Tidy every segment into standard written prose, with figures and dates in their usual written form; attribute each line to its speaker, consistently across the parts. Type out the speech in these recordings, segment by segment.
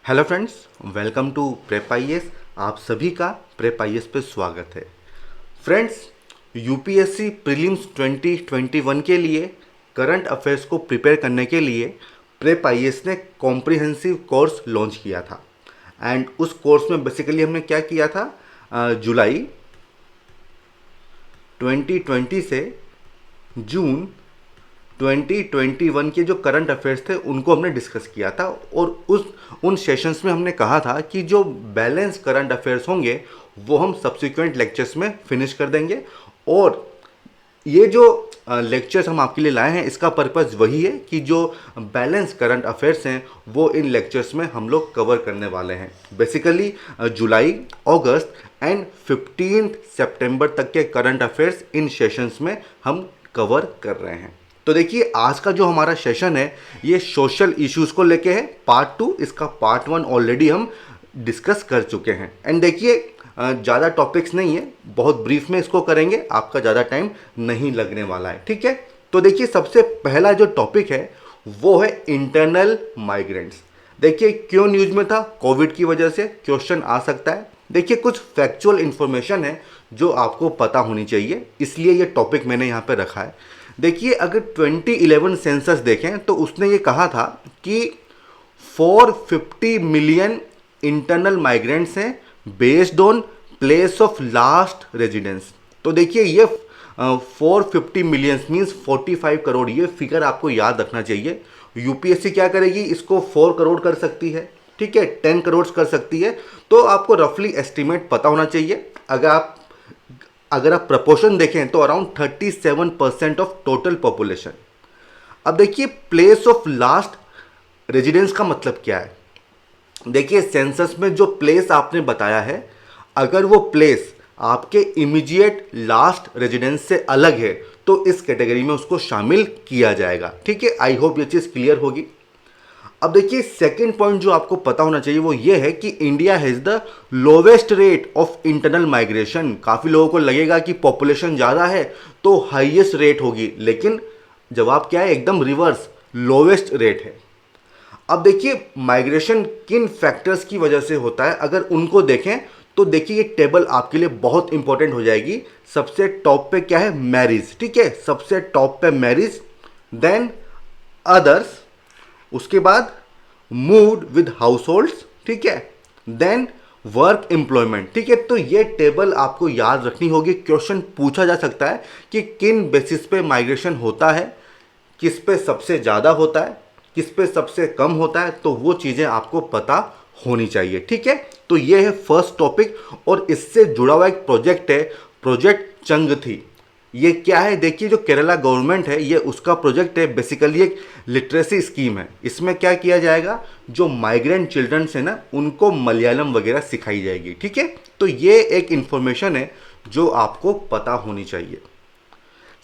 Speaker 1: Hello friends, welcome to prep IAS. आप सभी का प्रेप आईएएस पे स्वागत है। फ्रेंड्स, यूपीएससी प्रीलिम्स 2021 के लिए करंट अफेयर्स को प्रिपेयर करने के लिए प्रेप आईएएस ने कॉम्प्रिहेंसिव कोर्स लॉन्च किया था। एंड उस कोर्स में बेसिकली हमने क्या किया था, जुलाई 2020 से जून 2021 के जो करंट अफेयर्स थे उनको हमने डिस्कस किया था। और उन सेशंस में हमने कहा था कि जो बैलेंस करंट अफेयर्स होंगे वो हम सब्सिक्वेंट लेक्चर्स में फिनिश कर देंगे। और ये जो लेक्चर्स हम आपके लिए लाए हैं, इसका पर्पज़ वही है कि जो बैलेंस करंट अफेयर्स हैं वो इन लेक्चर्स में हम लोग कवर करने वाले हैं। बेसिकली जुलाई, अगस्त एंड 15 सितंबर तक के करंट अफेयर्स इन सेशंस में हम कवर कर रहे हैं। तो देखिए, आज का जो हमारा सेशन है ये सोशल इश्यूज को लेके है, पार्ट 2। इसका पार्ट 1 ऑलरेडी हम डिस्कस कर चुके हैं। एंड देखिए, ज़्यादा टॉपिक्स नहीं है, बहुत ब्रीफ में इसको करेंगे, आपका ज़्यादा टाइम नहीं लगने वाला है, ठीक है। तो देखिए, सबसे पहला जो टॉपिक है वो है इंटरनल माइग्रेंट्स। देखिए, क्यों न्यूज में था, कोविड की वजह से क्वेश्चन आ सकता है। देखिए, कुछ फैक्चुअल इंफॉर्मेशन है जो आपको पता होनी चाहिए, इसलिए ये टॉपिक मैंने यहाँ पे रखा है। देखिए, अगर 2011 सेंसस देखें तो उसने ये कहा था कि 450 मिलियन इंटरनल माइग्रेंट्स हैं based on place of last residence. तो देखिए, ये 450 मिलियंस मीन्स 45 करोड़, ये फिगर आपको याद रखना चाहिए। यूपीएससी क्या करेगी, इसको 4 करोड़ कर सकती है, ठीक है, 10 करोड़ कर सकती है। तो आपको रफली एस्टिमेट पता होना चाहिए। अगर आप प्रपोर्शन देखें तो अराउंड 37% ऑफ टोटल पॉपुलेशन। अब देखिए, प्लेस ऑफ लास्ट रेजिडेंस का मतलब क्या है। देखिए, सेंसस में जो प्लेस आपने बताया है, अगर वो प्लेस आपके इमीडिएट लास्ट रेजिडेंस से अलग है तो इस कैटेगरी में उसको शामिल किया जाएगा, ठीक है। आई होप ये चीज़ क्लियर होगी। अब देखिए, सेकंड पॉइंट जो आपको पता होना चाहिए वो ये है कि India has the lowest rate of internal migration. काफ़ी लोगों को लगेगा कि पॉपुलेशन ज़्यादा है तो हाईएस्ट रेट होगी, लेकिन जवाब क्या है, एकदम रिवर्स, लोवेस्ट रेट है। अब देखिए, माइग्रेशन किन फैक्टर्स की वजह से होता है, अगर उनको देखें तो देखिए ये टेबल आपके लिए बहुत इंपॉर्टेंट हो जाएगी। सबसे टॉप पे क्या है, मैरिज, ठीक है, सबसे टॉप पे मैरिज, देन अदर्स, उसके बाद मूव्ड विद हाउस होल्ड्स, ठीक है, देन वर्क एम्प्लॉयमेंट, ठीक है। तो ये टेबल आपको याद रखनी होगी। क्वेश्चन पूछा जा सकता है कि किन बेसिस पे माइग्रेशन होता है, किस पे सबसे ज़्यादा होता है, किस पे सबसे कम होता है, तो वो चीज़ें आपको पता होनी चाहिए, ठीक है। तो ये है फर्स्ट टॉपिक। और इससे जुड़ा हुआ एक प्रोजेक्ट है, प्रोजेक्ट चंगथी। ये क्या है, देखिए, जो केरला गवर्नमेंट है ये उसका प्रोजेक्ट है, बेसिकली एक लिटरेसी स्कीम है। इसमें क्या किया जाएगा, जो माइग्रेंट चिल्ड्रंस है ना, उनको मलयालम वगैरह सिखाई जाएगी, ठीक है। तो ये एक इंफॉर्मेशन है जो आपको पता होनी चाहिए।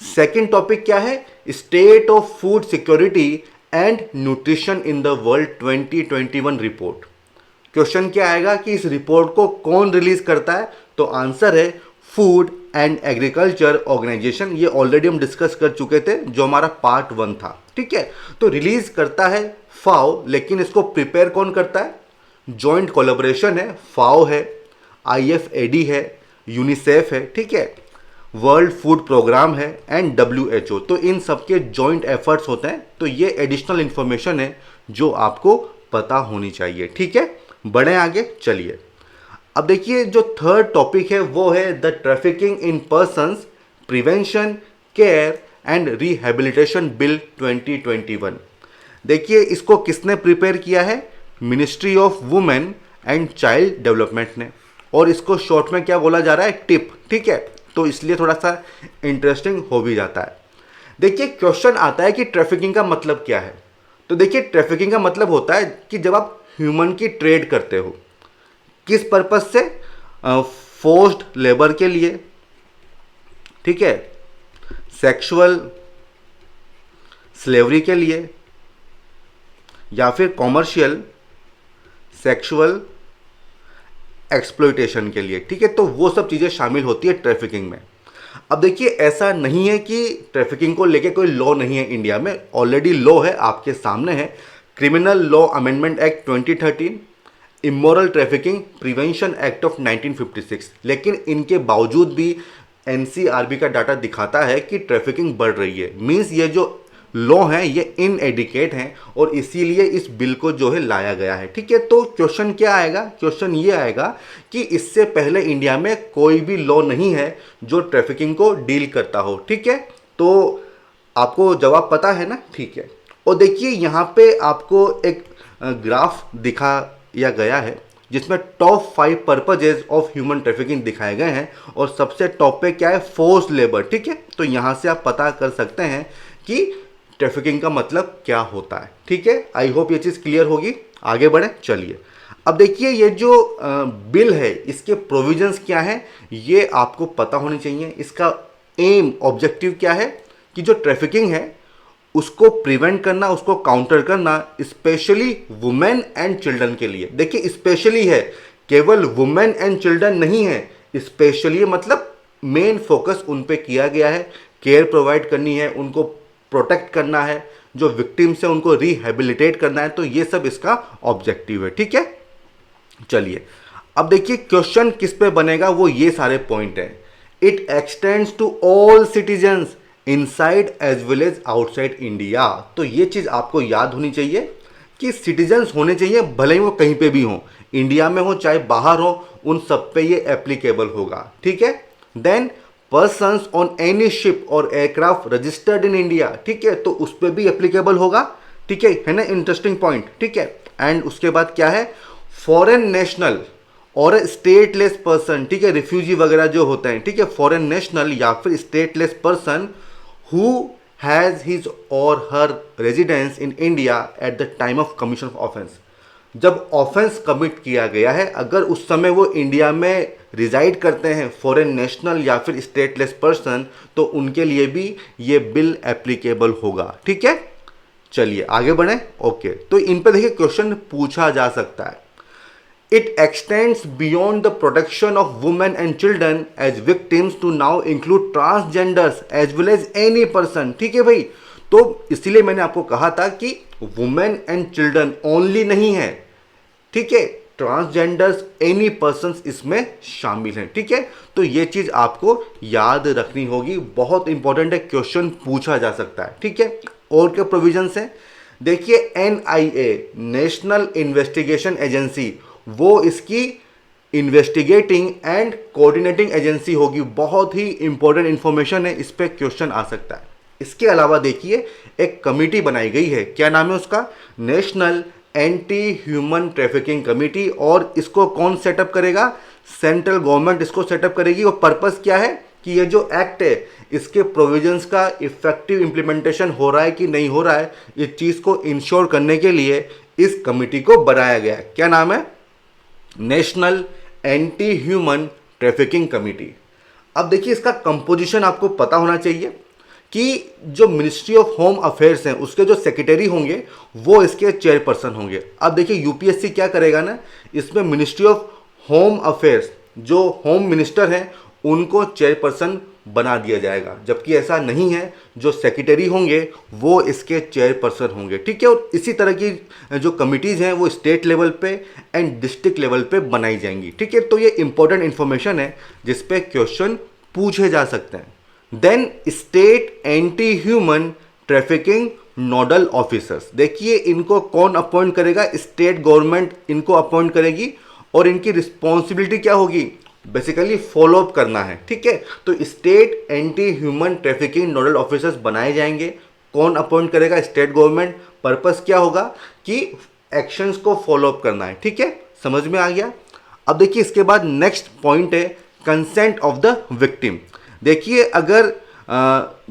Speaker 1: सेकेंड टॉपिक क्या है, state of food security and nutrition in the world 2021 report. Question क्या आएगा कि इस रिपोर्ट को कौन रिलीज करता है, तो आंसर है फूड एंड एग्रीकल्चर ऑर्गेनाइजेशन। ये ऑलरेडी हम डिस्कस कर चुके थे, जो हमारा पार्ट 1 था, ठीक है। तो रिलीज करता है फाओ, लेकिन इसको प्रिपेयर कौन करता है, जॉइंट कोलैबोरेशन है, फाओ है, आईएफएडी है, यूनिसेफ है, ठीक है, वर्ल्ड फूड प्रोग्राम है एंड डब्ल्यूएचओ। तो इन सबके जॉइंट एफर्ट्स होते हैं। तो ये एडिशनल इंफॉर्मेशन है जो आपको पता होनी चाहिए, ठीक है। बढ़े आगे, चलिए। अब देखिए, जो थर्ड टॉपिक है वो है the trafficking in persons prevention care and rehabilitation bill 2021। देखिए, इसको किसने प्रिपेयर किया है, ministry of women and child development ने। और इसको शॉर्ट में क्या बोला जा रहा है, टिप, ठीक है। तो इसलिए थोड़ा सा इंटरेस्टिंग हो भी जाता है। देखिए, क्वेश्चन आता है कि ट्रैफिकिंग का मतलब क्या है। तो देखिए, ट्रैफिकिंग का मतलब होता है कि जब आप ह्यूमन की ट्रेड करते हो, किस पर्पस से, फोर्स्ड लेबर के लिए, ठीक है, सेक्सुअल स्लेवरी के लिए, या फिर कॉमर्शियल सेक्सुअल एक्सप्लॉयटेशन के लिए, ठीक है। तो वो सब चीज़ें शामिल होती है ट्रैफिकिंग में। अब देखिए, ऐसा नहीं है कि ट्रैफिकिंग को लेके कोई लॉ नहीं है इंडिया में, ऑलरेडी लॉ है, आपके सामने है। Criminal law amendment act 2013, immoral trafficking prevention act of 1956, लेकिन इनके बावजूद भी एनसीआरबी का डाटा दिखाता है कि ट्रैफिकिंग बढ़ रही है। मींस ये जो लॉ है ये इनएडिकेट है और इसीलिए इस बिल को जो है लाया गया है। ठीक है, तो क्वेश्चन क्या आएगा? क्वेश्चन ये आएगा कि इससे पहले इंडिया में कोई भी लॉ नहीं है जो ट्रैफिकिंग को डील करता हो। ठीक है, तो आपको जवाब पता है ना? ठीक है, और देखिए यहाँ पे आपको एक ग्राफ दिखाया गया है जिसमें top 5 purposes of human trafficking दिखाए गए हैं और सबसे टॉप पे क्या है? Force labour. ठीक है, तो यहाँ से आप पता कर सकते हैं कि ट्रैफिकिंग का मतलब क्या होता है। ठीक है, आई होप ये चीज़ क्लियर होगी। आगे बढ़े, चलिए। अब देखिए ये जो बिल है इसके प्रोविजंस क्या है ये आपको पता होनी चाहिए। इसका एम, ऑब्जेक्टिव क्या है कि जो ट्रैफिकिंग है उसको प्रिवेंट करना, उसको काउंटर करना, स्पेशली वुमेन एंड चिल्ड्रन के लिए। देखिए स्पेशली है, केवल वुमेन एंड चिल्ड्रन नहीं है, स्पेशली मतलब मेन फोकस उन पे किया गया है। केयर प्रोवाइड करनी है, उनको प्रोटेक्ट करना है, जो विक्टिम्स है उनको रिहेबिलिटेट करना है, तो ये सब इसका ऑब्जेक्टिव है। ठीक है, चलिए अब देखिए क्वेश्चन किस पे बनेगा, वो ये सारे पॉइंट हैं। It extends to all citizens inside as well as outside India. तो ये चीज़ आपको याद होनी चाहिए कि सिटीजन्स होने चाहिए, भले ही वो कहीं पे भी हो, इंडिया में हो चाहे बाहर हो, उन सब पे ये एप्लीकेबल होगा। ठीक है, then persons on any ship और एयरक्राफ्ट रजिस्टर्ड इन इंडिया। ठीक है, तो उस पर भी एप्लीकेबल होगा। ठीक है ना? Interesting point. ठीक है, एंड उसके बाद क्या है? फॉरेन नेशनल और स्टेटलेस पर्सन। ठीक है, रिफ्यूजी वगैरह जो होते हैं, ठीक है, फॉरेन नेशनल या फिर stateless person who has his or her residence in India at the time of commission of offence. जब ऑफेंस कमिट किया गया है, अगर उस समय वो इंडिया में रिजाइड करते हैं, फॉरेन नेशनल या फिर स्टेटलेस पर्सन, तो उनके लिए भी ये बिल एप्लीकेबल होगा। ठीक है, चलिए आगे बढ़े। ओके, तो इन पर देखिए क्वेश्चन पूछा जा सकता है। It extends beyond the protection of women and children as victims to now include transgenders as well as any person। ठीक है भाई, तो इसीलिए मैंने आपको कहा था कि वुमेन एंड चिल्ड्रन ओनली नहीं है। ठीक है, ट्रांसजेंडर्स, एनी पर्सन्स इसमें शामिल हैं। ठीक है, तो ये चीज़ आपको याद रखनी होगी, बहुत इंपॉर्टेंट है, क्वेश्चन पूछा जा सकता है। ठीक है, और क्या प्रोविजंस हैं? देखिए NIA, नेशनल इन्वेस्टिगेशन एजेंसी, वो इसकी इन्वेस्टिगेटिंग एंड कोऑर्डिनेटिंग एजेंसी होगी। बहुत ही इंपॉर्टेंट इंफॉर्मेशन है, इस पर क्वेश्चन आ सकता है। इसके अलावा देखिए एक कमेटी बनाई गई है, क्या नाम है उसका? National anti human trafficking committee. और इसको कौन सेटअप करेगा? सेंट्रल गवर्नमेंट इसको सेटअप करेगी। और पर्पस क्या है कि ये जो एक्ट है इसके प्रोविजंस का इफेक्टिव इम्प्लीमेंटेशन हो रहा है कि नहीं हो रहा है, इस चीज़ को इंश्योर करने के लिए इस कमेटी को बनाया गया है। क्या नाम है? National anti human trafficking committee. अब देखिए इसका कंपोजिशन आपको पता होना चाहिए कि जो मिनिस्ट्री ऑफ होम अफेयर्स हैं उसके जो सेक्रेटरी होंगे वो इसके चेयरपर्सन होंगे। अब देखिए यूपीएससी क्या करेगा ना, इसमें मिनिस्ट्री ऑफ होम अफेयर्स जो होम मिनिस्टर हैं उनको चेयरपर्सन बना दिया जाएगा, जबकि ऐसा नहीं है, जो सेक्रेटरी होंगे वो इसके चेयरपर्सन होंगे। ठीक है, और इसी तरह की जो कमिटीज़ हैं वो स्टेट लेवल पे एंड डिस्ट्रिक्ट लेवल पे बनाई जाएंगी। ठीक है, तो ये इंपॉर्टेंट इंफॉर्मेशन है जिस पे क्वेश्चन पूछे जा सकते हैं। Then state anti human trafficking nodal officers. देखिए इनको कौन अपॉइंट करेगा? स्टेट गवर्नमेंट इनको अपॉइंट करेगी और इनकी रिस्पॉन्सिबिलिटी क्या होगी? बेसिकली फॉलो अप करना है। ठीक है, तो state anti human trafficking nodal officers बनाए जाएंगे। कौन अपॉइंट करेगा? State government. पर्पस क्या होगा कि एक्शंस को फॉलो अप करना है। ठीक है, समझ में आ गया। अब देखिए इसके बाद नेक्स्ट पॉइंट है कंसेंट ऑफ द विक्टिम। देखिए अगर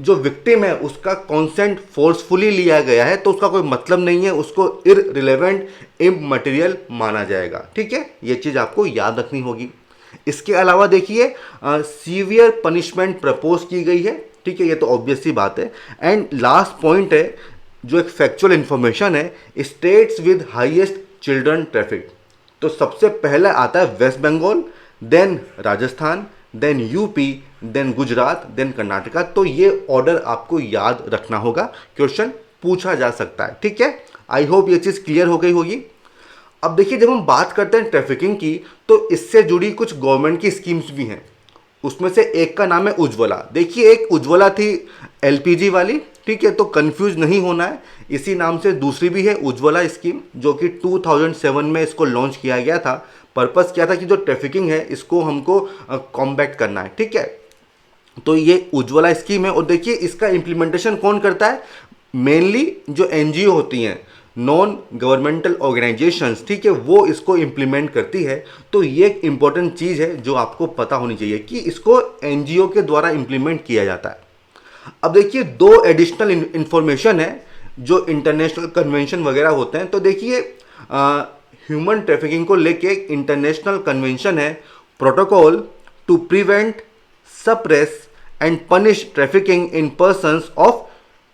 Speaker 1: जो विक्टिम है उसका कॉन्सेंट फोर्सफुली लिया गया है तो उसका कोई मतलब नहीं है, उसको इररिलेवेंट, इममटेरियल माना जाएगा। ठीक है, ये चीज़ आपको याद रखनी होगी। इसके अलावा देखिए सीवियर पनिशमेंट प्रपोज की गई है। ठीक है, ये तो ऑब्वियस सी बात है। एंड लास्ट पॉइंट है जो एक फैक्चुअल इंफॉर्मेशन है, states with highest children traffic. तो सबसे पहले आता है West Bengal, then Rajasthan, then UP, then Gujarat, then Karnataka. तो ये ऑर्डर आपको याद रखना होगा, क्वेश्चन पूछा जा सकता है। ठीक है, आई होप ये चीज़ क्लियर हो गई होगी। अब देखिए जब हम बात करते हैं ट्रैफिकिंग की, तो इससे जुड़ी कुछ गवर्नमेंट की स्कीम्स भी हैं। उसमें से एक का नाम है उज्ज्वला। देखिए एक उज्ज्वला थी एलपीजी वाली, ठीक है, तो कंफ्यूज नहीं होना है, इसी नाम से दूसरी भी है उज्ज्वला स्कीम, जो कि 2007 में इसको लॉन्च किया गया था। पर्पस क्या था कि जो ट्रैफिकिंग है इसको हमको कॉम्बैट करना है, ठीक है। तो ये उज्ज्वला स्कीम है, और देखिए इसका इम्प्लीमेंटेशन कौन करता है, मेनली जो एनजीओ होती हैं, नॉन गवर्नमेंटल ऑर्गेनाइजेशंस, ठीक है, वो इसको इम्प्लीमेंट करती है। तो ये एक इंपॉर्टेंट चीज़ है जो आपको पता होनी चाहिए कि इसको एनजीओ के द्वारा इम्प्लीमेंट किया जाता है। अब देखिए दो एडिशनल इंफॉर्मेशन है जो इंटरनेशनल कन्वेंशन वगैरह होते हैं। तो देखिए ह्यूमन ट्रैफिकिंग को लेके इंटरनेशनल कन्वेंशन है, protocol to prevent, suppress and punish trafficking in persons of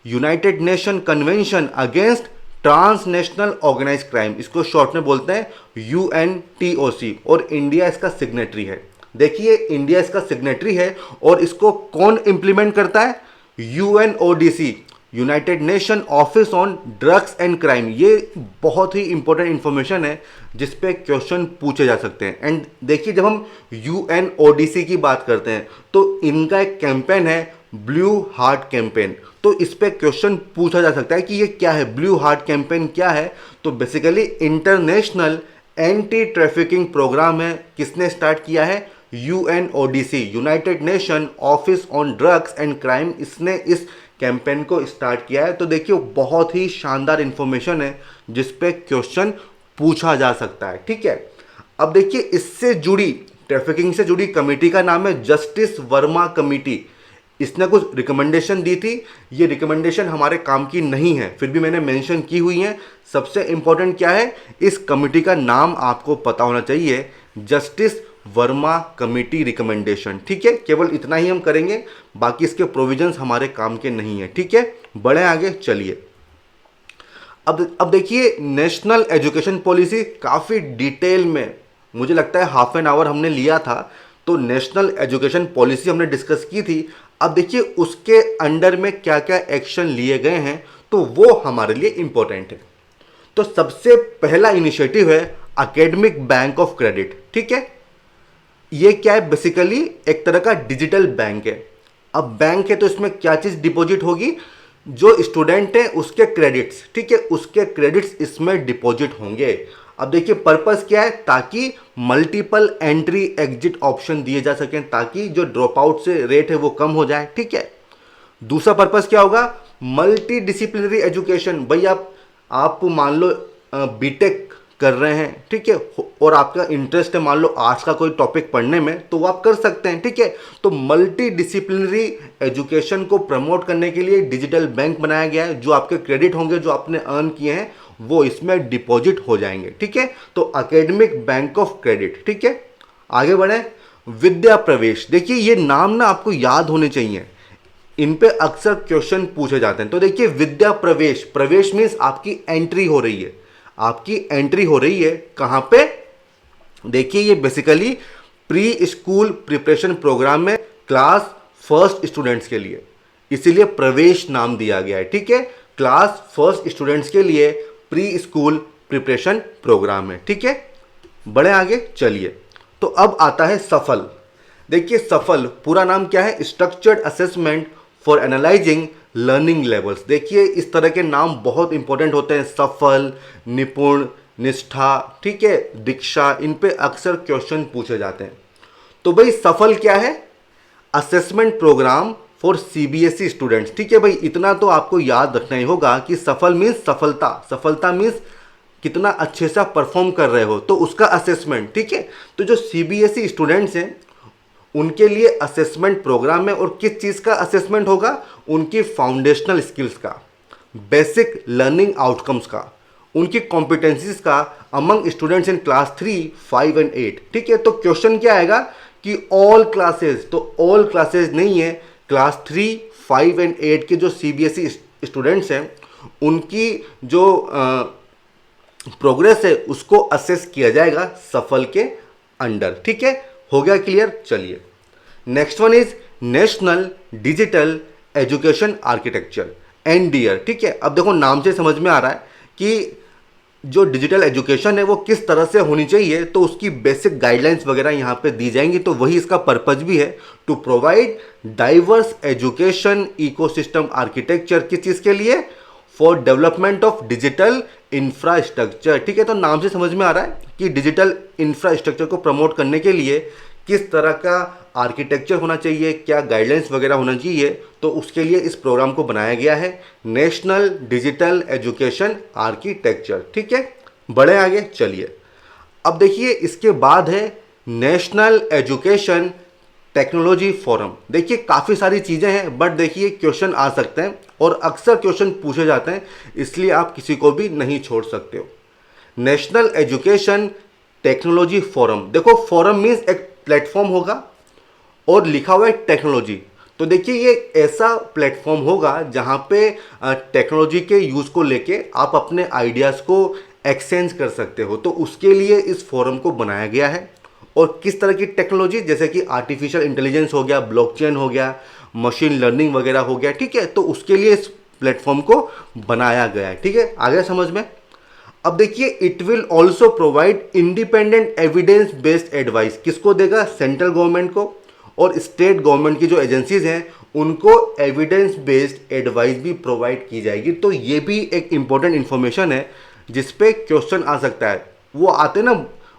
Speaker 1: United Nation convention against transnational organize crime, इसको शॉर्ट में बोलते हैं यूएनटीओसी, और इंडिया इसका सिग्नेटरी है। देखिए इंडिया इसका सिग्नेटरी है, और इसको कौन इंप्लीमेंट करता है, UNODC, United Nation office on drugs and crime. ये बहुत ही इंपॉर्टेंट इंफॉर्मेशन है जिस पे क्वेश्चन पूछे जा सकते हैं। एंड देखिए जब हम यूएनओडीसी की बात करते हैं तो इनका एक कैंपेन है ब्लू हार्ट कैंपेन, तो इस पे क्वेश्चन पूछा जा सकता है कि ये क्या है, ब्लू हार्ट कैंपेन क्या है। तो basically international anti trafficking program है, किसने स्टार्ट किया है, UNODC, United Nation office on drugs and crime, इसने इस कैंपेन को स्टार्ट किया है। तो देखिए बहुत ही शानदार इंफॉर्मेशन है जिस पे क्वेश्चन पूछा जा सकता है, ठीक है। अब देखिए इससे जुड़ी, ट्रैफिकिंग से जुड़ी कमेटी का नाम है जस्टिस वर्मा कमेटी। इसने कुछ रिकमेंडेशन दी थी, ये रिकमेंडेशन हमारे काम की नहीं है, फिर भी मैंने मेंशन की हुई है। सबसे इंपॉर्टेंट क्या है, इस कमेटी का नाम आपको पता होना चाहिए, जस्टिस वर्मा कमेटी रिकमेंडेशन, ठीक है। केवल इतना ही हम करेंगे, बाकी इसके प्रोविजंस हमारे काम के नहीं है, ठीक है। बढ़े आगे, चलिए। अब देखिए नेशनल एजुकेशन पॉलिसी काफ़ी डिटेल में, मुझे लगता है हाफ एन आवर हमने लिया था, तो नेशनल एजुकेशन पॉलिसी हमने डिस्कस की थी। अब देखिए उसके अंडर में क्या क्या एक्शन लिए गए हैं, तो वो हमारे लिए इंपॉर्टेंट है। तो सबसे पहला इनिशिएटिव है एकेडमिक बैंक ऑफ क्रेडिट, ठीक है। ये क्या है, बेसिकली एक तरह का डिजिटल बैंक है। अब बैंक है तो इसमें क्या चीज़ डिपॉजिट होगी, जो स्टूडेंट है उसके क्रेडिट्स, ठीक है, उसके क्रेडिट्स इसमें डिपॉजिट होंगे। अब देखिए पर्पस क्या है, ताकि मल्टीपल एंट्री एग्जिट ऑप्शन दिए जा सकें, ताकि जो ड्रॉप आउट से रेट है वो कम हो जाए, ठीक है। दूसरा पर्पस क्या होगा, मल्टी डिसिप्लिनरी एजुकेशन। भाई आप मान लो बीटेक कर रहे हैं, ठीक है, और आपका इंटरेस्ट है मान लो आर्ट्स का कोई टॉपिक पढ़ने में, तो वो आप कर सकते हैं, ठीक है। तो मल्टी डिसिप्लिनरी एजुकेशन को प्रमोट करने के लिए डिजिटल बैंक बनाया गया है, जो आपके क्रेडिट होंगे जो आपने अर्न किए हैं वो इसमें डिपॉजिट हो जाएंगे, ठीक है। तो एकेडमिक बैंक ऑफ क्रेडिट, ठीक है। आगे बढ़े, विद्या प्रवेश। देखिए ये नाम ना आपको याद होने चाहिए, इन पे अक्सर क्वेश्चन पूछे जाते हैं। तो देखिए विद्या प्रवेश, प्रवेश मीन्स आपकी एंट्री हो रही है, आपकी एंट्री हो रही है कहां पे, देखिए ये basically pre school preparation program में क्लास फर्स्ट स्टूडेंट्स के लिए, इसीलिए प्रवेश नाम दिया गया है, ठीक है। क्लास फर्स्ट स्टूडेंट्स के लिए प्री स्कूल प्रिपरेशन प्रोग्राम है, ठीक है। बड़े आगे चलिए, तो अब आता है सफल। देखिए सफल पूरा नाम क्या है, structured assessment for analysing learning levels. देखिए इस तरह के नाम बहुत इंपॉर्टेंट होते हैं, सफल, निपुण, निष्ठा, ठीक है, दीक्षा, इन पे अक्सर क्वेश्चन पूछे जाते हैं। तो भाई सफल क्या है, assessment program for CBSE students, ठीक है। भाई इतना तो आपको याद रखना ही होगा कि सफल मीन्स सफलता, सफलता मीन्स कितना अच्छे से परफॉर्म कर रहे हो, तो उसका असेसमेंट, ठीक है। तो जो सीबीएसई स्टूडेंट्स हैं उनके लिए असेसमेंट प्रोग्राम है, और किस चीज़ का असेसमेंट होगा, उनकी फाउंडेशनल स्किल्स का, बेसिक लर्निंग आउटकम्स का, उनकी कॉम्पिटेंसीज का among students in class 3, 5 and 8, ठीक है। तो क्वेश्चन क्या आएगा कि ऑल क्लासेज, तो ऑल क्लासेज नहीं है, क्लास 3, 5 एंड 8 के जो सीबीएसई स्टूडेंट्स हैं उनकी जो प्रोग्रेस है उसको असेस किया जाएगा सफल के अंडर, ठीक है। हो गया क्लियर, चलिए। Next one is national digital education architecture, NDR, ठीक है। अब देखो नाम से समझ में आ रहा है कि जो डिजिटल एजुकेशन है वो किस तरह से होनी चाहिए, तो उसकी बेसिक गाइडलाइंस वगैरह यहाँ पे दी जाएंगी। तो वही इसका पर्पज भी है, to provide diverse education ecosystem architecture. किस चीज़ के लिए? For development of digital infrastructure. ठीक है, तो नाम से समझ में आ रहा है कि डिजिटल इंफ्रास्ट्रक्चर को प्रमोट करने के लिए किस तरह का आर्किटेक्चर होना चाहिए, क्या गाइडलाइंस वगैरह होना चाहिए, तो उसके लिए इस प्रोग्राम को बनाया गया है, नेशनल डिजिटल एजुकेशन आर्किटेक्चर। ठीक है, बढ़े आगे, चलिए अब देखिए इसके बाद है नेशनल एजुकेशन टेक्नोलॉजी फोरम। देखिए काफ़ी सारी चीज़ें हैं, बट देखिए क्वेश्चन आ सकते हैं और अक्सर क्वेश्चन पूछे जाते हैं, इसलिए आप किसी को भी नहीं छोड़ सकते हो। नेशनल एजुकेशन टेक्नोलॉजी फोरम, देखो फोरम मीन्स एक प्लेटफॉर्म होगा और लिखा हुआ है टेक्नोलॉजी। तो देखिए ये एक ऐसा प्लेटफॉर्म होगा जहाँ पे टेक्नोलॉजी के यूज़ को लेके आप अपने आइडियाज़ को एक्सचेंज कर सकते हो। तो उसके लिए इस फोरम को बनाया गया है। और किस तरह की टेक्नोलॉजी, जैसे कि आर्टिफिशियल इंटेलिजेंस हो गया, ब्लॉकचेन हो गया, मशीन लर्निंग वगैरह हो गया। ठीक है, तो उसके लिए इस प्लेटफॉर्म को बनाया गया है। ठीक है, आ गया समझ में? अब देखिए it will also provide independent evidence based advice. किसको देगा? सेंट्रल गवर्नमेंट को और स्टेट गवर्नमेंट की जो एजेंसीज हैं उनको एविडेंस बेस्ड एडवाइस भी प्रोवाइड की जाएगी। तो ये भी एक इंपॉर्टेंट इंफॉर्मेशन है जिस पे क्वेश्चन आ सकता है। वो आते ना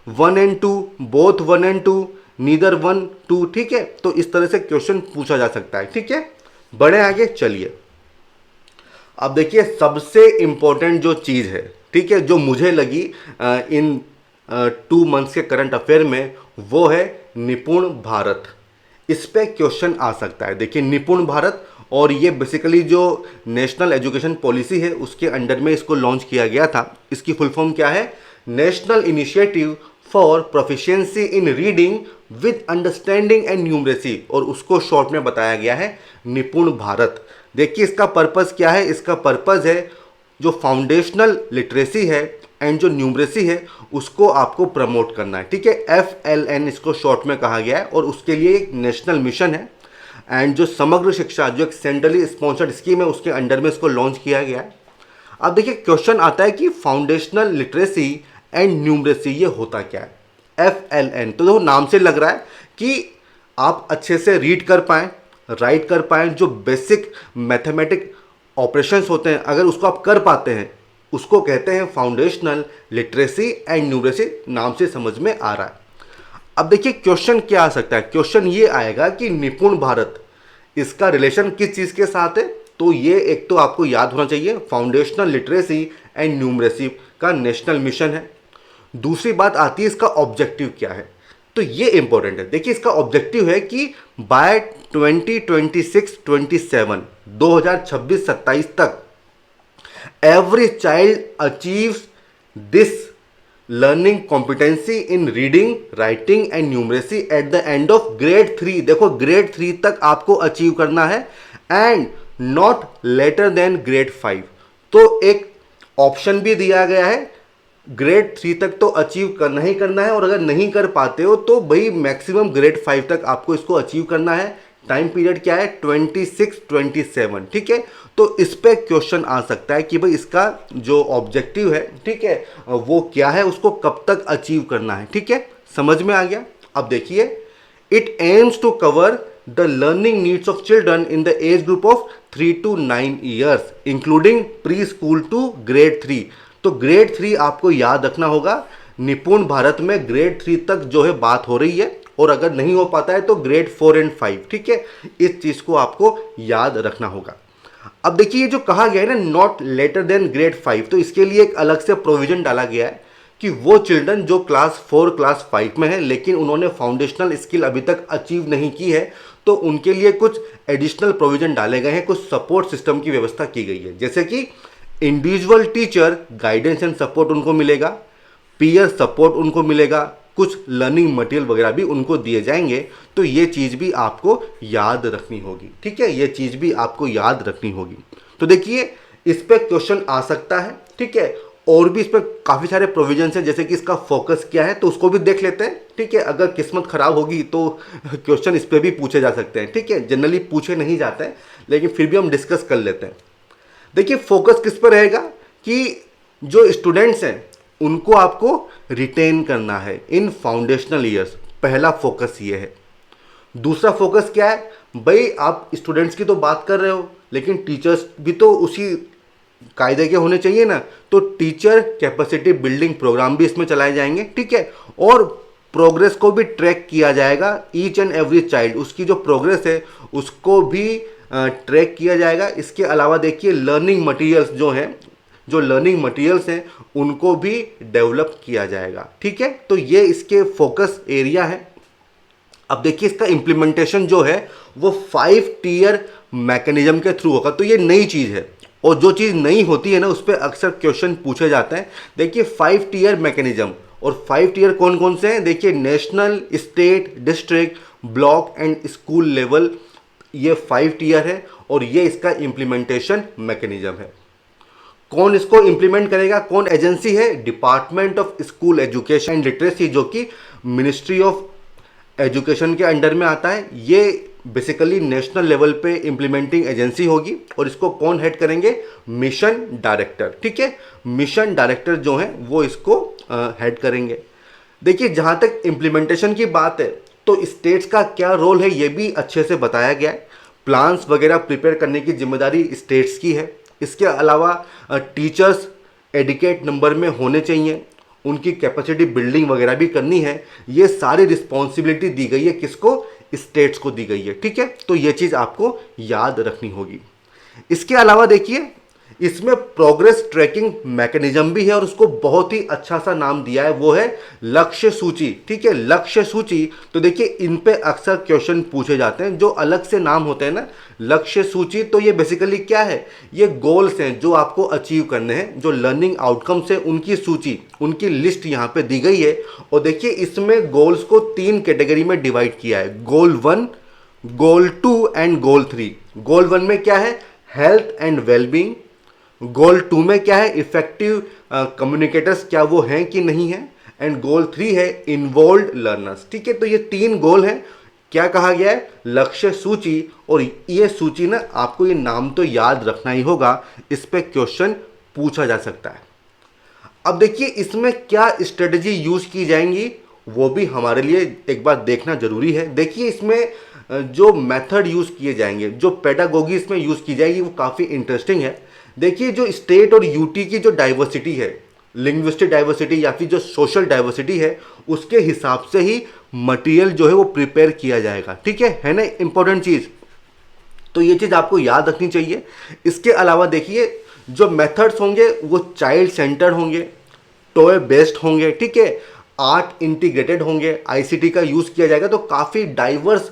Speaker 1: 1 and 2, बोथ 1 and 2, नीदर 1 2। ठीक है, तो इस तरह से क्वेश्चन पूछा जा सकता है। ठीक है, बढ़े आगे, चलिए अब देखिए सबसे इंपॉर्टेंट जो चीज़ है, ठीक है, जो मुझे लगी इन 2 मंथ्स के करंट अफेयर में, वो है निपुण भारत। इस पे क्वेश्चन आ सकता है। देखिए निपुण भारत, और ये बेसिकली जो नेशनल एजुकेशन पॉलिसी है उसके अंडर में इसको लॉन्च किया गया था। इसकी फुल फॉर्म क्या है? National initiative for proficiency in reading with understanding and numeracy, और उसको शॉर्ट में बताया गया है निपुण भारत। देखिए इसका पर्पस क्या है? इसका पर्पस है जो फाउंडेशनल लिटरेसी है एंड जो न्यूमरेसी है उसको आपको प्रमोट करना है। ठीक है, FLN इसको शॉर्ट में कहा गया है, और उसके लिए एक नेशनल मिशन है। एंड जो समग्र शिक्षा जो एक सेंट्रली स्पॉन्सर्ड स्कीम है उसके अंडर में इसको लॉन्च किया गया है। अब देखिए क्वेश्चन आता है कि फाउंडेशनल लिटरेसी एंड न्यूमरेसी ये होता क्या है? FLN, तो देखो नाम से लग रहा है कि आप अच्छे से रीड कर पाएँ, राइट कर पाएँ, जो बेसिक मैथमेटिक ऑपरेशंस होते हैं अगर उसको आप कर पाते हैं उसको कहते हैं फाउंडेशनल लिटरेसी एंड न्यूमरेसी। नाम से समझ में आ रहा है। अब देखिए क्वेश्चन क्या आ सकता है? क्वेश्चन ये आएगा कि निपुण भारत, इसका रिलेशन किस चीज़ के साथ है? तो ये एक तो आपको याद होना चाहिए, फाउंडेशनल लिटरेसी एंड न्यूमरेसी का नेशनल मिशन है। दूसरी बात आती है इसका ऑब्जेक्टिव क्या है, तो ये इंपॉर्टेंट है। देखिए इसका ऑब्जेक्टिव है कि बाय 2026-27 2026-27 तक every child achieves this learning competency in reading, writing and numeracy at the end of grade 3। देखो ग्रेड 3 तक आपको अचीव करना है, and not later than grade 5। तो एक ऑप्शन भी दिया गया है, ग्रेड 3 तक तो अचीव करना ही करना है, और अगर नहीं कर पाते हो तो भाई मैक्सिमम ग्रेड 5 तक आपको इसको अचीव करना है। टाइम पीरियड क्या है? 26-27। ठीक है, तो इस पे क्वेश्चन आ सकता है कि भाई इसका जो ऑब्जेक्टिव है, ठीक है, वो क्या है, उसको कब तक अचीव करना है। ठीक है, समझ में आ गया? अब देखिए it aims to cover the learning needs of children in the age group of 3 to 9 years including pre school to grade 3। तो ग्रेड 3 आपको याद रखना होगा। निपुण भारत में ग्रेड 3 तक जो है बात हो रही है, और अगर नहीं हो पाता है तो ग्रेड 4 and 5। ठीक है, इस चीज़ को आपको याद रखना होगा। अब देखिए ये जो कहा गया है ना, नॉट लेटर देन ग्रेड 5, तो इसके लिए एक अलग से प्रोविजन डाला गया है कि वो चिल्ड्रन जो क्लास 4 क्लास 5 में है लेकिन उन्होंने फाउंडेशनल स्किल अभी तक अचीव नहीं की है, तो उनके लिए कुछ एडिशनल प्रोविजन डाले गए हैं, कुछ सपोर्ट सिस्टम की व्यवस्था की गई है। जैसे कि individual teacher guidance and support उनको मिलेगा, पीयर सपोर्ट उनको मिलेगा, कुछ लर्निंग मटेरियल वगैरह भी उनको दिए जाएंगे। तो ये चीज़ भी आपको याद रखनी होगी। ठीक है, ये चीज़ भी आपको याद रखनी होगी। तो देखिए इस पर क्वेश्चन आ सकता है। ठीक है, और भी इस पर काफ़ी सारे प्रोविजंस हैं, जैसे कि इसका फोकस क्या है तो उसको भी देख लेते हैं। ठीक है, अगर किस्मत खराब होगी तो क्वेश्चन इस पर भी पूछे जा सकते हैं। ठीक है, जनरली पूछे नहीं जाते हैं, लेकिन फिर भी हम डिस्कस कर लेते हैं। देखिए फोकस किस पर रहेगा कि जो स्टूडेंट्स हैं उनको आपको रिटेन करना है इन फाउंडेशनल ईयर्स। पहला फोकस ये है। दूसरा फोकस क्या है, भाई आप स्टूडेंट्स की तो बात कर रहे हो, लेकिन टीचर्स भी तो उसी कायदे के होने चाहिए ना। तो टीचर कैपेसिटी बिल्डिंग प्रोग्राम भी इसमें चलाए जाएंगे, ठीक है। और प्रोग्रेस को भी ट्रैक किया जाएगा, ईच एंड एवरी चाइल्ड उसकी जो प्रोग्रेस है उसको भी ट्रैक किया जाएगा। इसके अलावा देखिए लर्निंग मटेरियल्स जो लर्निंग मटेरियल्स हैं उनको भी डेवलप किया जाएगा, ठीक है। तो ये इसके फोकस एरिया है। अब देखिए इसका इम्प्लीमेंटेशन जो है वो 5 टीयर मैकेनिज्म के थ्रू होगा। तो ये नई चीज़ है, और जो चीज़ नई होती है ना उस पर अक्सर क्वेश्चन पूछे जाते हैं। देखिए 5 टीयर मैकेनिज्म, और 5 टीयर कौन कौन से हैं, देखिए national, state, district, block and school level, ये 5 टीयर है और ये इसका इम्प्लीमेंटेशन मैकेनिज्म है। कौन इसको इंप्लीमेंट करेगा, कौन एजेंसी है, department of school education and literacy, जो कि मिनिस्ट्री ऑफ एजुकेशन के अंडर में आता है। ये बेसिकली नेशनल लेवल पे इंप्लीमेंटिंग एजेंसी होगी, और इसको कौन हेड करेंगे, मिशन डायरेक्टर, ठीक है। मिशन डायरेक्टर जो है वो इसको हेड करेंगे। देखिए जहाँ तक इम्प्लीमेंटेशन की बात है तो स्टेट्स का क्या रोल है ये भी अच्छे से बताया गया है। प्लान्स वगैरह प्रिपेयर करने की जिम्मेदारी स्टेट्स की है। इसके अलावा टीचर्स एडिकेट नंबर में होने चाहिए, उनकी कैपेसिटी बिल्डिंग वगैरह भी करनी है। ये सारी रिस्पॉन्सिबिलिटी दी गई है किसको, स्टेट्स को दी गई है, ठीक है। तो ये चीज़ आपको याद रखनी होगी। इसके अलावा देखिए इसमें प्रोग्रेस ट्रैकिंग मैकेनिज्म भी है, और उसको बहुत ही अच्छा सा नाम दिया है, वो है लक्ष्य सूची, ठीक है। लक्ष्य सूची, तो देखिए इन पे अक्सर क्वेश्चन पूछे जाते हैं जो अलग से नाम होते हैं ना, लक्ष्य सूची। तो ये बेसिकली क्या है, ये गोल्स हैं जो आपको अचीव करने हैं, जो लर्निंग आउटकम्स है उनकी सूची, उनकी लिस्ट यहाँ पे दी गई है। और देखिए इसमें गोल्स को 3 कैटेगरी में डिवाइड किया है, गोल 1, गोल 2 एंड गोल 3। गोल 1 में क्या है, हेल्थ एंड वेलबींग। गोल 2 में क्या है, इफेक्टिव कम्युनिकेटर्स क्या वो हैं कि नहीं है। एंड गोल 3 है इन्वॉल्व लर्नर्स, ठीक है। तो ये 3 गोल हैं। क्या कहा गया है, लक्ष्य सूची। और ये सूची ना आपको ये नाम तो याद रखना ही होगा, इस पे क्वेश्चन पूछा जा सकता है। अब देखिए इसमें क्या स्ट्रेटजी यूज की जाएंगी वो भी हमारे लिए एक बार देखना जरूरी है। देखिए इसमें जो मेथड यूज किए जाएंगे, जो पेडागोगी इसमें यूज की जाएगी वो काफ़ी इंटरेस्टिंग है। देखिए जो स्टेट और यूटी की जो डाइवर्सिटी है, लिंग्विस्टिक डाइवर्सिटी या फिर जो सोशल डाइवर्सिटी है, उसके हिसाब से ही मटेरियल जो है वो प्रिपेयर किया जाएगा, ठीक है ना, इंपॉर्टेंट चीज़। तो ये चीज़ आपको याद रखनी चाहिए। इसके अलावा देखिए जो मेथड्स होंगे वो चाइल्ड सेंटर्ड होंगे, टॉय बेस्ड होंगे, ठीक है, आर्ट इंटीग्रेटेड होंगे, आईसीटी का यूज़ किया जाएगा। तो काफ़ी डाइवर्स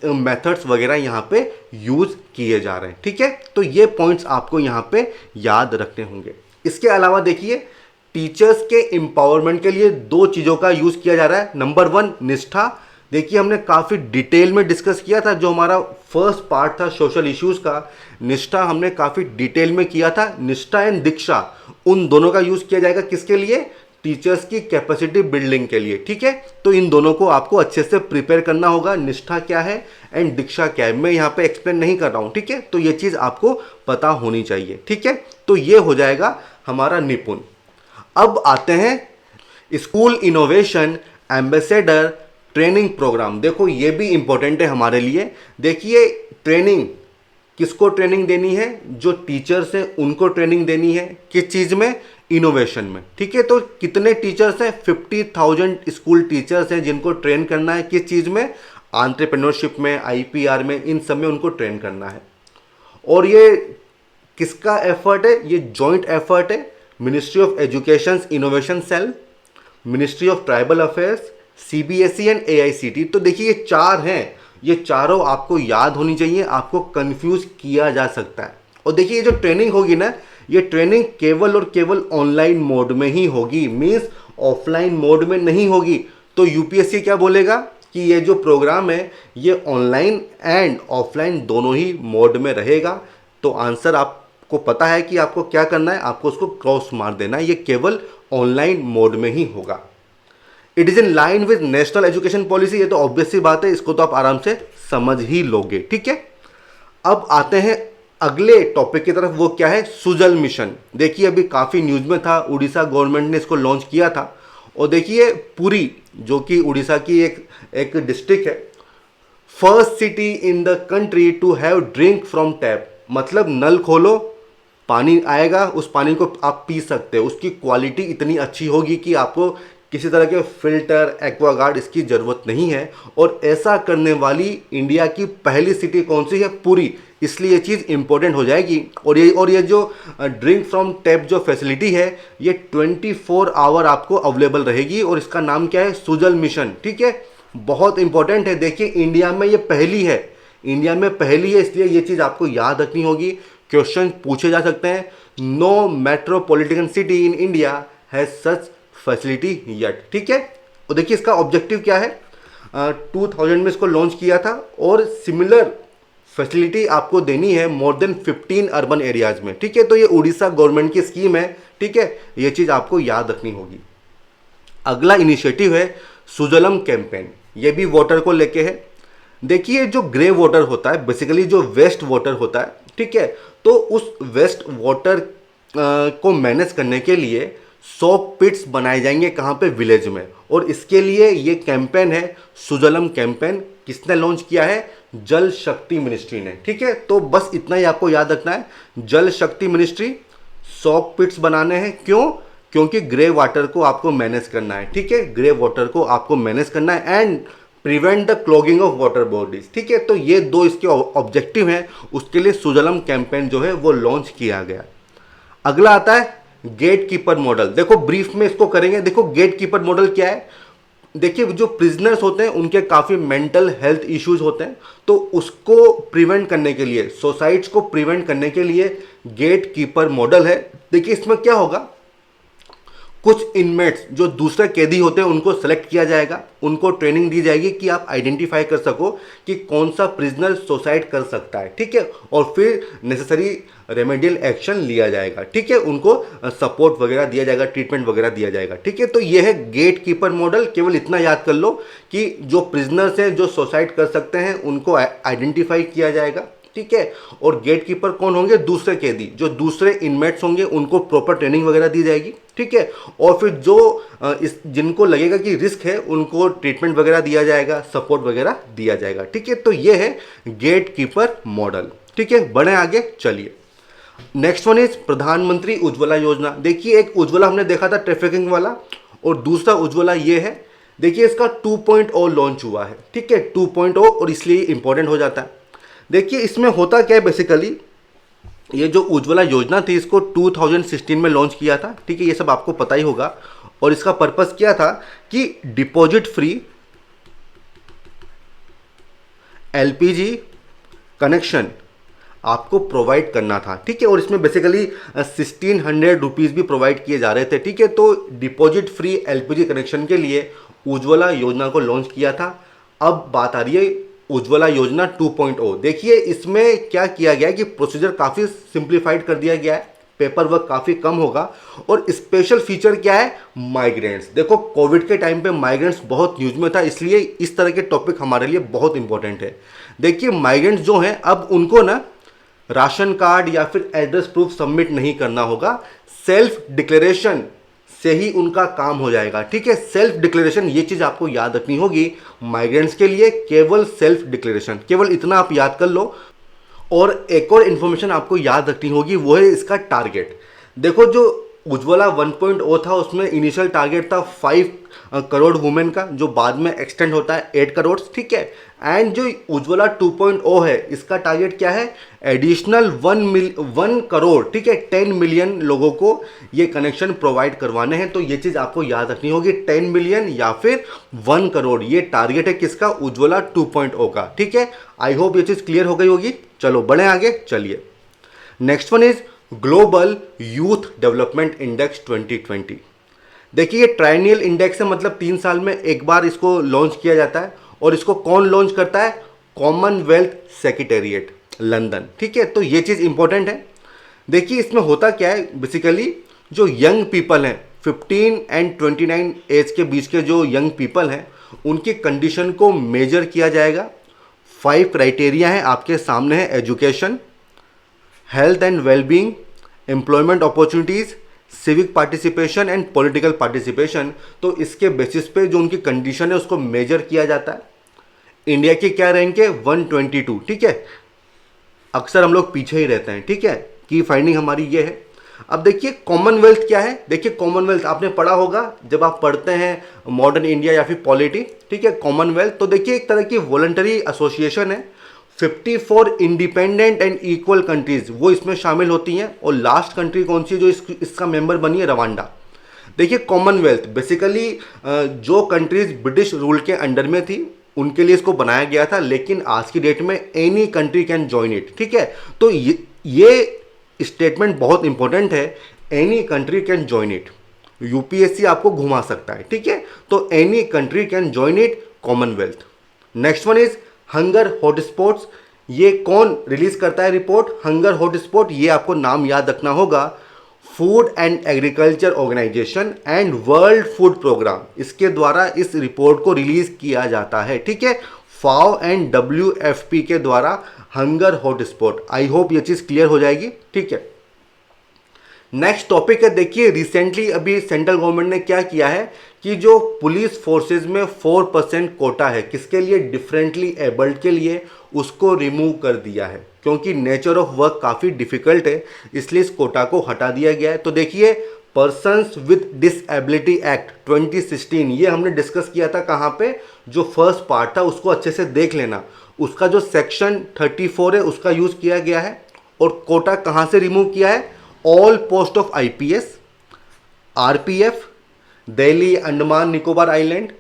Speaker 1: मेथड्स वगैरह यहाँ पे यूज़ किए जा रहे हैं, ठीक है। तो ये पॉइंट्स आपको यहाँ पे याद रखने होंगे। इसके अलावा देखिए टीचर्स के एम्पावरमेंट के लिए 2 चीज़ों का यूज़ किया जा रहा है। नंबर 1 निष्ठा। देखिए हमने काफ़ी डिटेल में डिस्कस किया था, जो हमारा फर्स्ट पार्ट था सोशल इश्यूज़ का, निष्ठा हमने काफ़ी डिटेल में किया था। निष्ठा एंड दीक्षा, उन दोनों का यूज़ किया जाएगा किसके लिए, टीचर्स की कैपेसिटी बिल्डिंग के लिए, ठीक है। तो इन दोनों को आपको अच्छे से प्रिपेयर करना होगा। निष्ठा क्या है एंड दीक्षा क्या है, मैं यहाँ पे एक्सप्लेन नहीं कर रहा हूँ, ठीक है। तो ये चीज़ आपको पता होनी चाहिए, ठीक है। तो ये हो जाएगा हमारा निपुण। अब आते हैं school innovation ambassador training program. देखो ये भी इंपॉर्टेंट है हमारे लिए। देखिए ट्रेनिंग किसको ट्रेनिंग देनी है, जो टीचर्स हैं उनको ट्रेनिंग देनी है, किस चीज़ में, इनोवेशन में, ठीक है। तो कितने टीचर्स हैं, 50,000 स्कूल टीचर्स हैं जिनको ट्रेन करना है, किस चीज़ में, एंटरप्रेन्योरशिप में, आईपीआर में, इन सब में उनको ट्रेन करना है। और ये किसका एफर्ट है, ये जॉइंट एफर्ट है ministry of education innovation cell, ministry of tribal affairs, CBSE and AICT. तो देखिए ये 4 हैं, ये चारों आपको याद होनी चाहिए, आपको कंफ्यूज किया जा सकता है। और देखिए ये जो ट्रेनिंग होगी ना, ये ट्रेनिंग केवल और केवल ऑनलाइन मोड में ही होगी, मीन्स ऑफलाइन मोड में नहीं होगी। तो यूपीएससी क्या बोलेगा कि ये जो प्रोग्राम है ये ऑनलाइन एंड ऑफलाइन दोनों ही मोड में रहेगा। तो आंसर आपको पता है कि आपको क्या करना है, आपको उसको क्रॉस मार देना है, ये केवल ऑनलाइन मोड में ही होगा। It is in line with national education policy, ये तो ऑब्वियस सी बात है, इसको तो आप आराम से समझ ही लोगे, ठीक है। अब आते हैं अगले टॉपिक की तरफ, वो क्या है, सुजल मिशन। देखिए अभी काफ़ी न्यूज़ में था, उड़ीसा गवर्नमेंट ने इसको लॉन्च किया था। और देखिए पुरी, जो कि उड़ीसा की एक डिस्ट्रिक्ट है, first city in the country to have drink from tap. मतलब नल खोलो, पानी आएगा, उस पानी को आप पी सकते हो। उसकी क्वालिटी इतनी अच्छी होगी कि आपको किसी तरह के फिल्टर, एक्वागार्ड इसकी ज़रूरत नहीं है। और ऐसा करने वाली इंडिया की पहली सिटी कौन सी है, पुरी। इसलिए ये चीज़ इंपॉर्टेंट हो जाएगी। और ये जो ड्रिंक फ्रॉम टैप जो फैसिलिटी है, ये 24 आवर आपको अवेलेबल रहेगी। और इसका नाम क्या है, सुजल मिशन। ठीक है, बहुत इंपॉर्टेंट है। देखिए इंडिया में ये पहली है, इंडिया में पहली है, इसलिए ये चीज़ आपको याद रखनी होगी। क्वेश्चन पूछे जा सकते हैं, no metropolitan city in India has such facility yet. ठीक है, और देखिए इसका ऑब्जेक्टिव क्या है, 2000 में इसको लॉन्च किया था और सिमिलर फैसिलिटी आपको देनी है मोर देन 15 अर्बन एरियाज में। ठीक है, तो ये उड़ीसा गवर्नमेंट की स्कीम है। ठीक है, ये चीज़ आपको याद रखनी होगी। अगला इनिशिएटिव है सुजलम कैंपेन, ये भी वाटर को लेके है। देखिए जो ग्रे वाटर होता है, बेसिकली जो वेस्ट वाटर होता है, ठीक है, तो उस वेस्ट वाटर को मैनेज करने के लिए 100 पिट्स बनाए जाएंगे, कहाँ पे, विलेज में। और इसके लिए ये कैंपेन है सुजलम कैंपेन। किसने लॉन्च किया है, जल शक्ति मिनिस्ट्री ने। ठीक है, तो बस इतना ही आपको याद रखना है, जल शक्ति मिनिस्ट्री, 100 पिट्स बनाने हैं। क्यों, क्योंकि ग्रे वाटर को आपको मैनेज करना है। ठीक है, ग्रे वाटर को आपको मैनेज करना है and prevent the clogging of water bodies. ठीक है, तो ये दो इसके ऑब्जेक्टिव हैं, उसके लिए सुजलम कैंपेन जो है वो लॉन्च किया गया। अगला आता है गेट कीपर मॉडल। देखो ब्रीफ में इसको करेंगे। देखो गेट कीपर मॉडल क्या है, देखिए जो प्रिजनर्स होते हैं उनके काफ़ी मेंटल हेल्थ इश्यूज होते हैं, तो उसको प्रिवेंट करने के लिए, सुसाइड्स को प्रिवेंट करने के लिए गेट कीपर मॉडल है। देखिए इसमें क्या होगा, कुछ इनमेट्स जो दूसरे कैदी होते हैं उनको सेलेक्ट किया जाएगा, उनको ट्रेनिंग दी जाएगी कि आप आइडेंटिफाई कर सको कि कौन सा प्रिजनर सुसाइड कर सकता है। ठीक है, और फिर नेसेसरी रेमेडियल एक्शन लिया जाएगा। ठीक है, उनको सपोर्ट वगैरह दिया जाएगा, ट्रीटमेंट वगैरह दिया जाएगा। ठीक है, तो ये है गेट कीपर मॉडल। केवल इतना याद कर लो कि जो प्रिजनर्स हैं जो सुसाइड कर सकते हैं उनको आइडेंटिफाई किया जाएगा। ठीक है, और गेट कीपर कौन होंगे, दूसरे कैदी, जो दूसरे इनमेट्स होंगे उनको प्रॉपर ट्रेनिंग वगैरह दी जाएगी। ठीक है, और फिर जो जिनको लगेगा कि रिस्क है उनको ट्रीटमेंट वगैरह दिया जाएगा, सपोर्ट वगैरह दिया जाएगा। ठीक है, तो ये है गेट कीपर मॉडल। ठीक है, बढ़े आगे, चलिए। नेक्स्ट वन इज प्रधानमंत्री उज्ज्वला योजना। देखिए एक उज्ज्वला हमने देखा था ट्रैफिकिंग वाला, और दूसरा उज्ज्वला ये है। देखिए इसका 2.0 लॉन्च हुआ है। ठीक है, 2.0, और इसलिए इंपॉर्टेंट हो जाता है। देखिए इसमें होता क्या है, बेसिकली ये जो उज्ज्वला योजना थी इसको 2016 में लॉन्च किया था। ठीक है, ये सब आपको पता ही होगा। और इसका पर्पस क्या था कि डिपॉजिट फ्री एलपीजी कनेक्शन आपको प्रोवाइड करना था। ठीक है, और इसमें बेसिकली 1600 रुपीज़ भी प्रोवाइड किए जा रहे थे। ठीक है, तो डिपॉजिट फ्री एलपीजी कनेक्शन के लिए उज्ज्वला योजना को लॉन्च किया था। अब बात आ रही है उज्ज्वला योजना 2.0। देखिए इसमें क्या किया गया है कि प्रोसीजर काफ़ी सिंप्लीफाइड कर दिया गया है, पेपर वर्क काफ़ी कम होगा। और स्पेशल फीचर क्या है, माइग्रेंट्स। देखो कोविड के टाइम पे माइग्रेंट्स बहुत न्यूज़ में था, इसलिए इस तरह के टॉपिक हमारे लिए बहुत इंपॉर्टेंट है। देखिए माइग्रेंट्स जो हैं अब उनको ना राशन कार्ड या फिर एड्रेस प्रूफ सबमिट नहीं करना होगा, सेल्फ डिक्लेरेशन से ही उनका काम हो जाएगा। ठीक है, सेल्फ डिक्लेरेशन, ये चीज़ आपको याद रखनी होगी। माइग्रेंट्स के लिए केवल सेल्फ डिक्लेरेशन, केवल इतना आप याद कर लो। और एक और इन्फॉर्मेशन आपको याद रखनी होगी, वो है इसका टारगेट। देखो जो उज्ज्वला 1.0 था उसमें इनिशियल टारगेट था 5 करोड़ वुमेन का, जो बाद में एक्सटेंड होता है 8 करोड़। ठीक है, एंड जो उज्ज्वला 2.0 है इसका टारगेट क्या है, एडिशनल 1 करोड़। ठीक है, 10 मिलियन लोगों को ये कनेक्शन प्रोवाइड करवाने हैं। तो ये चीज़ आपको याद रखनी होगी, 10 मिलियन या फिर 1 करोड़, ये टारगेट है किसका, उज्ज्वला 2.0 का। ठीक है, आई होप ये चीज़ क्लियर हो गई होगी। चलो बढ़े आगे, चलिए। Next one is global youth development index 2020। देखिए ये ट्राइनियल इंडेक्स है, मतलब 3 साल में एक बार इसको लॉन्च किया जाता है। और इसको कौन लॉन्च करता है, कॉमनवेल्थ सेक्रेटेरिएट लंदन। ठीक है, तो ये चीज़ इंपॉर्टेंट है। देखिए इसमें होता क्या है, बेसिकली जो यंग पीपल हैं 15 एंड 29 एज के बीच के जो यंग पीपल हैं उनकी कंडीशन को मेजर किया जाएगा। 5 क्राइटेरिया हैं, आपके सामने है, education, health and wellbeing, employment opportunities, civic participation and political participation. तो इसके बेसिस पे जो उनकी कंडीशन है उसको मेजर किया जाता है। इंडिया की क्या रैंक है? 122। ठीक है, अक्सर हम लोग पीछे ही रहते हैं। ठीक है, की फाइंडिंग हमारी ये है। अब देखिए कॉमनवेल्थ क्या है। देखिए कॉमनवेल्थ आपने पढ़ा होगा जब आप पढ़ते हैं मॉडर्न इंडिया या फिर पॉलिटी। ठीक है, कॉमनवेल्थ तो देखिए एक तरह की वॉलंटरी एसोसिएशन है। 54 इंडिपेंडेंट एंड इक्वल कंट्रीज वो इसमें शामिल होती हैं। और लास्ट कंट्री कौन सी है जो इसका मेंबर बनी है? रवांडा। देखिए कॉमनवेल्थ बेसिकली जो कंट्रीज ब्रिटिश रूल के अंडर में थी उनके लिए इसको बनाया गया था, लेकिन आज की डेट में any country can join it. ठीक है, तो ये स्टेटमेंट बहुत इंपॉर्टेंट है। Any country can join it, UPSC आपको घुमा सकता है। ठीक है, तो any country can join it Commonwealth. Next one is hunger hotspots. ये कौन रिलीज करता है रिपोर्ट? हंगर हॉटस्पॉट, ये आपको नाम याद रखना होगा। Food and agriculture organization and world food program, इसके द्वारा इस रिपोर्ट को रिलीज किया जाता है। ठीक है, फाओ एंड WFP के द्वारा हंगर हॉटस्पॉट। आई होप ये चीज़ क्लियर हो जाएगी। ठीक है, नेक्स्ट टॉपिक है। देखिए रिसेंटली अभी सेंट्रल गवर्नमेंट ने क्या किया है कि जो पुलिस फोर्सेज में 4% कोटा है किसके लिए? डिफरेंटली एबल्ड के लिए, उसको रिमूव कर दिया है क्योंकि नेचर ऑफ वर्क काफ़ी डिफिकल्ट है, इसलिए इस कोटा को हटा दिया गया है। तो देखिए पर्सन्स विद डिसएबिलिटी एक्ट 2016 ये हमने डिस्कस किया था कहाँ पे? जो फर्स्ट पार्ट था उसको अच्छे से देख लेना। उसका जो सेक्शन 34 है उसका यूज़ किया गया है। और कोटा कहाँ से रिमूव किया है? All post of IPS, RPF, Delhi Andaman Nicobar island,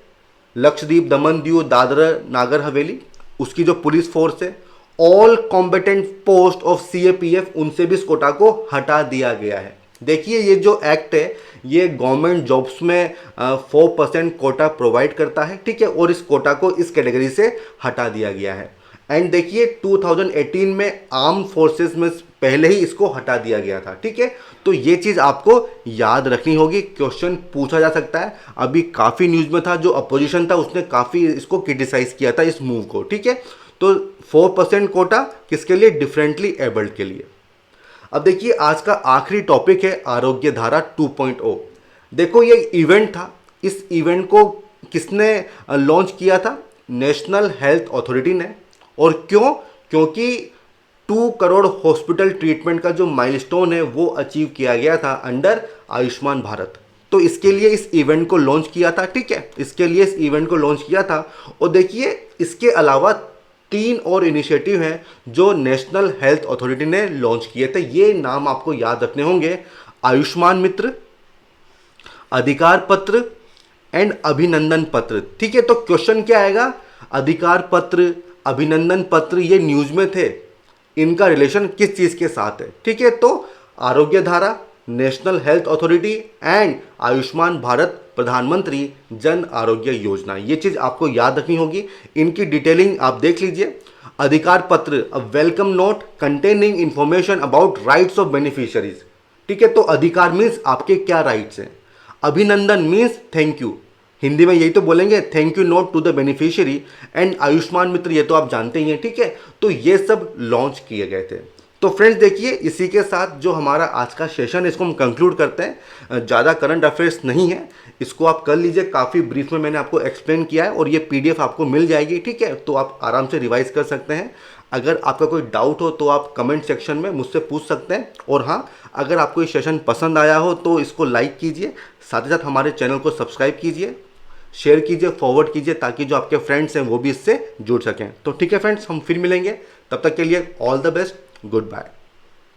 Speaker 1: Lakshadweep, Daman Diu, Dadra Nagar Haveli, उसकी जो पुलिस फोर्स है, all combatant post of CAPF, उनसे भी इस कोटा को हटा दिया गया है। देखिए ये जो एक्ट है ये गवर्नमेंट जॉब्स में 4% कोटा प्रोवाइड करता है। ठीक है, और इस कोटा को इस कैटेगरी से हटा दिया गया है। एंड देखिए 2018 में आर्म फोर्सेस में पहले ही इसको हटा दिया गया था। ठीक है, तो ये चीज़ आपको याद रखनी होगी, क्वेश्चन पूछा जा सकता है। अभी काफ़ी न्यूज़ में था, जो अपोजिशन था उसने काफ़ी इसको क्रिटिसाइज किया था इस मूव को। ठीक है, तो 4% कोटा किसके लिए? डिफरेंटली एबल्ड के लिए। अब देखिए आज का आखिरी टॉपिक है आरोग्य धारा 2.0। देखो ये इवेंट था, इस इवेंट को किसने लॉन्च किया था? नेशनल हेल्थ अथॉरिटी ने। और क्यों? क्योंकि 2 करोड़ हॉस्पिटल ट्रीटमेंट का जो माइलस्टोन है वो अचीव किया गया था अंडर आयुष्मान भारत। तो इसके लिए इस इवेंट को लॉन्च किया था। ठीक है, इसके लिए इस इवेंट को लॉन्च किया था। और देखिए इसके अलावा 3 और इनिशिएटिव हैं जो नेशनल हेल्थ अथॉरिटी ने लॉन्च किए थे। ये नाम आपको याद रखने होंगे: आयुष्मान मित्र, अधिकार पत्र एंड अभिनंदन पत्र। ठीक है, तो क्वेश्चन क्या आएगा? अधिकार पत्र, अभिनंदन पत्र ये न्यूज़ में थे, इनका रिलेशन किस चीज़ के साथ है? ठीक है, तो आरोग्य धारा, national health authority and Ayushman Bharat प्रधानमंत्री जन आरोग्य योजना, ये चीज़ आपको याद रखनी होगी। इनकी डिटेलिंग आप देख लीजिए। अधिकार पत्र, अ welcome note containing information about rights of beneficiaries. ठीक है, तो अधिकार मीन्स आपके क्या राइट्स हैं। अभिनंदन मीन्स थैंक यू, हिंदी में यही तो बोलेंगे, thank you note to the beneficiary. And Ayushman Mitra ये तो आप जानते ही हैं। ठीक है, तो ये सब लॉन्च किए गए थे। तो फ्रेंड्स देखिए इसी के साथ जो हमारा आज का सेशन है इसको हम कंक्लूड करते हैं। ज़्यादा करंट अफेयर्स नहीं है, इसको आप कर लीजिए। काफ़ी ब्रीफ में मैंने आपको एक्सप्लेन किया है और ये PDF आपको मिल जाएगी। ठीक है, तो आप आराम से रिवाइज कर सकते हैं। अगर आपका कोई डाउट हो तो आप कमेंट सेक्शन में मुझसे पूछ सकते हैं। और हाँ, अगर आपको ये सेशन पसंद आया हो तो इसको लाइक कीजिए, साथ ही साथ हमारे चैनल को सब्सक्राइब कीजिए, शेयर कीजिए, फॉरवर्ड कीजिए, ताकि जो आपके फ्रेंड्स हैं वो भी इससे जुड़ सकें। तो ठीक है फ्रेंड्स, हम फिर मिलेंगे, तब तक के लिए all the best, good bye.